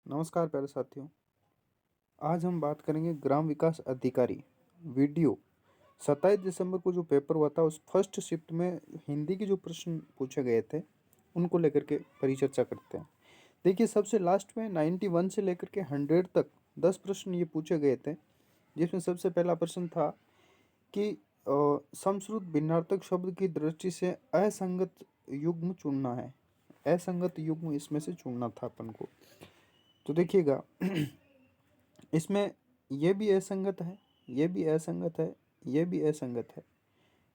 नमस्कार प्यारे साथियों। आज हम बात करेंगे ग्राम विकास अधिकारी वीडियो 27 दिसंबर को जो पेपर हुआ था उस फर्स्ट शिफ्ट में हिंदी के जो प्रश्न पूछे गए थे उनको लेकर के परिचर्चा करते हैं। देखिए, सबसे लास्ट में 91 से लेकर के 100 तक 10 प्रश्न ये पूछे गए थे, जिसमें सबसे पहला प्रश्न था कि समश्रुत भिन्नार्थक शब्द की दृष्टि से असंगत युग्म चुनना है। असंगत युग्म इसमें से चुनना था अपन को। तो देखिएगा, इसमें ये भी असंगत है, ये भी असंगत है, ये भी असंगत है।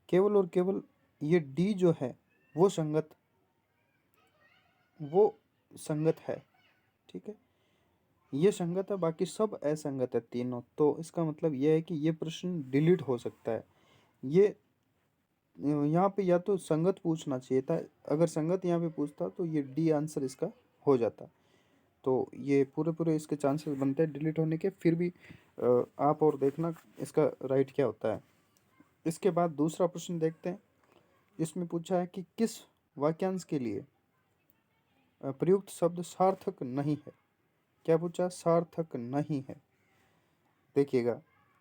केवल और केवल ये डी जो है वो संगत है। ठीक है, ये संगत है, बाकी सब असंगत है तीनों। तो इसका मतलब ये है कि ये प्रश्न डिलीट हो सकता है। ये यहाँ पे या तो संगत पूछना चाहिए था, अगर संगत यहाँ पे पूछता तो ये डी आंसर इसका हो जाता। तो ये पूरे पूरे इसके चांसेस बनते हैं डिलीट होने के। फिर भी आप और देखना इसका राइट क्या होता है। इसके बाद दूसरा प्रश्न देखते हैं। इसमें पूछा है कि किस वाक्यांश के लिए प्रयुक्त शब्द सार्थक नहीं है। क्या पूछा? सार्थक नहीं है। देखिएगा,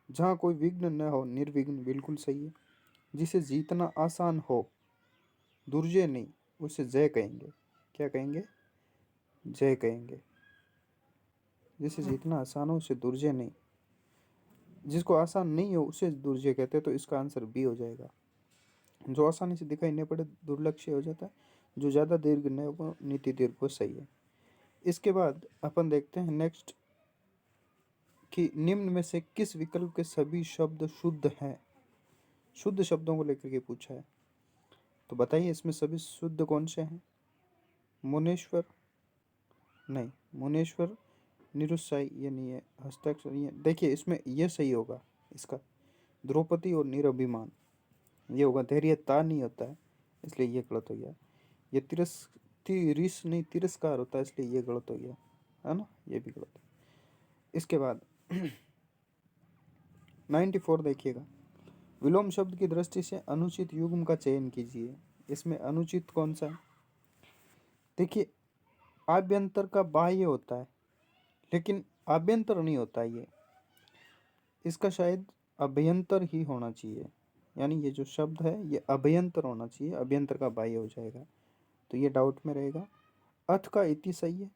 जहाँ कोई विघ्न न हो, निर्विघ्न बिल्कुल सही है। जिसे जीतना आसान हो, दुर्जय नहीं, उसे जय कहेंगे। क्या कहेंगे? जय कहेंगे। जिसे जीतना आसान हो उसे दुर्जय नहीं, जिसको आसान नहीं हो उसे दुर्जय कहते हैं। तो इसका आंसर बी हो जाएगा। जो आसानी से दिखाई नहीं पड़े दुर्लक्ष्य हो जाता है, जो ज़्यादा दीर्घ न हो वो नीति दीर्घ वो सही है। इसके बाद अपन देखते हैं नेक्स्ट कि निम्न में से किस विकल्प के सभी शब्द शुद्ध हैं। शुद्ध शब्दों को लेकर के पूछा है, तो बताइए इसमें सभी शुद्ध कौन से हैं? मुनेश्वर नहीं, मुनेश्वर निरुत्साही ये नहीं है, हस्ताक्षर ये। देखिए, इसमें ये सही होगा इसका, द्रौपदी और निरभिमान ये होगा। धैर्यता नहीं होता है इसलिए ये गलत हो गया। ये तिरस नहीं, तिरस्कार होता है इसलिए ये गलत हो गया, है ना, ये भी गलत है। इसके बाद 94 देखिएगा, विलोम शब्द की दृष्टि से अनुचित युग्म का चयन कीजिए। इसमें अनुचित कौन सा है? देखिए, आभ्यंतर का बाह्य होता है लेकिन आभ्यंतर नहीं होता ये, इसका शायद अभ्यंतर ही होना चाहिए। यानी ये जो शब्द है ये अभ्यंतर होना चाहिए, अभ्यंतर का बाह्य हो जाएगा। तो ये डाउट में रहेगा। अथ का इति सही है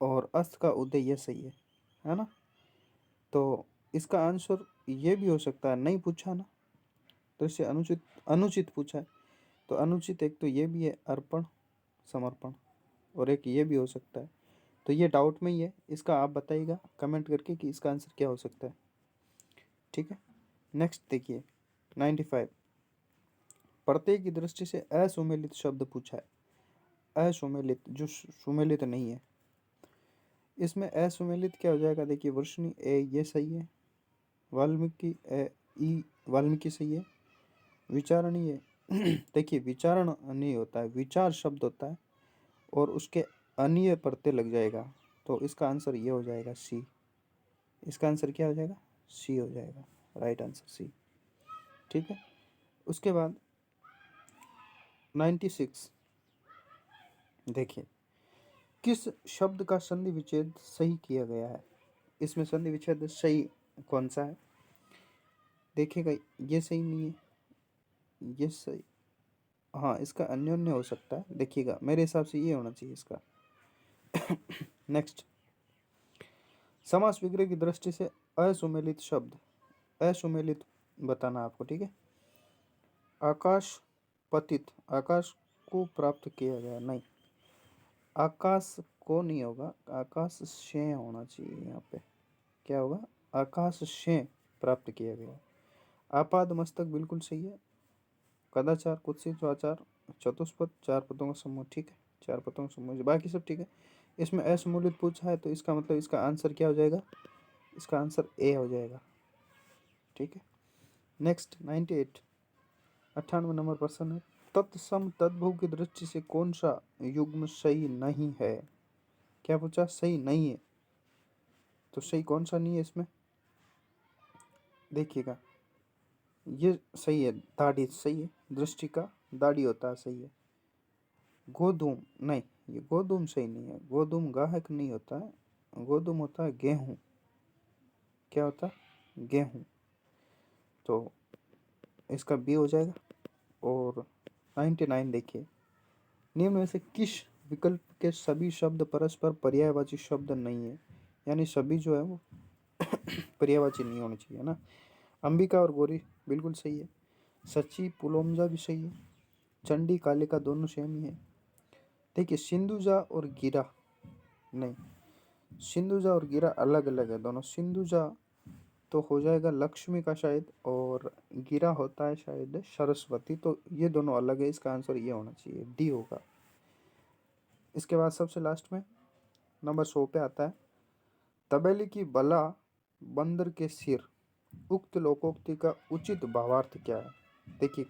और अस्त का उदय ये सही है ना। तो इसका आंसर ये भी हो सकता है, नहीं पूछा ना, तो इससे अनुचित अनुचित पूछा है। तो अनुचित एक तो ये भी है, अर्पण समर्पण, और एक ये भी हो सकता है। तो ये डाउट में ही है। इसका आप बताइएगा कमेंट करके कि इसका आंसर क्या हो सकता है। ठीक है, नेक्स्ट देखिए 95, प्रत्यय की दृष्टि से असुमेलित शब्द पूछा है। असुमेलित जो सुमेलित नहीं है, इसमें असुमेलित क्या हो जाएगा? देखिए, वर्षणी ए ये सही है, वाल्मीकि ए ई वाल्मीकि सही है, विचारणीय देखिए विचारण नहीं होता है, विचार शब्द होता है और उसके अन्य प्रत्यय लग जाएगा। तो इसका आंसर ये हो जाएगा सी। इसका आंसर क्या हो जाएगा? सी हो जाएगा, राइट आंसर सी। ठीक है, उसके बाद 96 देखिए, किस शब्द का संधि विच्छेद सही किया गया है। इसमें संधि विच्छेद सही कौन सा है? देखिएगा, ये सही नहीं है, ये सही, हाँ इसका अन्योन्य हो सकता है। देखिएगा, मेरे हिसाब से ये होना चाहिए इसका। नेक्स्ट, समास विग्रह की दृष्टि से असुमेलित शब्द, असुमेलित बताना आपको। ठीक है, आकाश पतित, आकाश को प्राप्त किया गया, नहीं, आकाश को नहीं होगा, आकाश से होना चाहिए यहाँ पे। क्या होगा? आकाश से प्राप्त किया गया। आपाद मस्तक बिल्कुल सही है। कदाचार, कुत्सित वाचार, चतुष्पद, चार पदों का समूह। ठीक है, चार पदों का समूह, बाकी सब ठीक है। इसमें असमूलित पूछा है तो इसका मतलब इसका आंसर क्या हो जाएगा? इसका आंसर ए हो जाएगा। ठीक है, नेक्स्ट 98, 98 नंबर प्रश्न है, तत्सम तद्भव की दृष्टि से कौन सा युग्म सही नहीं है। क्या पूछा? सही नहीं है, तो सही कौन सा नहीं है इसमें? देखिएगा, ये सही है, दाढ़ी सही है, दृष्टि का दाढ़ी होता है, सही है। गोधूम नहीं, ये गोधूम सही नहीं है, गोधूम गाहक नहीं होता है, गोधूम होता है गेहूं। क्या होता है? गेहूं। तो इसका बी हो जाएगा। और 99 देखिए, निम्न में से किस विकल्प के सभी शब्द परस्पर पर्यायवाची शब्द नहीं है, यानी सभी जो है वो पर्यायवाची नहीं होने चाहिए ना। अंबिका और गौरी बिल्कुल सही है। सच्ची पुलोमजा भी सही है। चंडी कालिका दोनों सेम ही है। देखिए सिंधुजा और गिरा नहीं, सिंधुजा और गिरा अलग अलग है दोनों। सिंधुजा तो हो जाएगा लक्ष्मी का शायद, और गिरा होता है शायद सरस्वती, तो ये दोनों अलग है। इसका आंसर ये होना चाहिए, डी होगा। इसके बाद सबसे लास्ट में नंबर 100 पे आता है, तबेले की बला बंदर के सिर, उक्त लोकोक्ति का उचित भावार्थ क्या है? देखिए,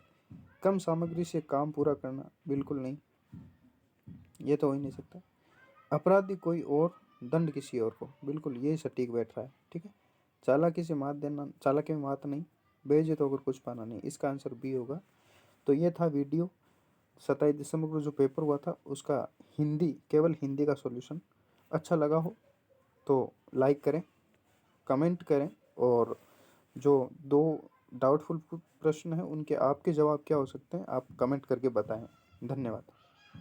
कम सामग्री से काम पूरा करना, बिल्कुल नहीं, ये तो हो ही नहीं सकता। अपराधी कोई और, दंड किसी और को, बिल्कुल ये सटीक बैठ रहा है। ठीक है। चालाकी से मात देना, चालाकी में मात नहीं, बेइज्जत होकर कुछ पाना नहीं, इसका आंसर बी होगा। तो ये था वीडियो 27 दिसंबर को जो पेपर हुआ था उसका हिंदी, केवल हिंदी का सॉल्यूशन। अच्छा लगा हो तो लाइक करें, कमेंट करें, और जो दो डाउटफुल प्रश्न हैं उनके आपके जवाब क्या हो सकते हैं आप कमेंट करके बताएं। धन्यवाद।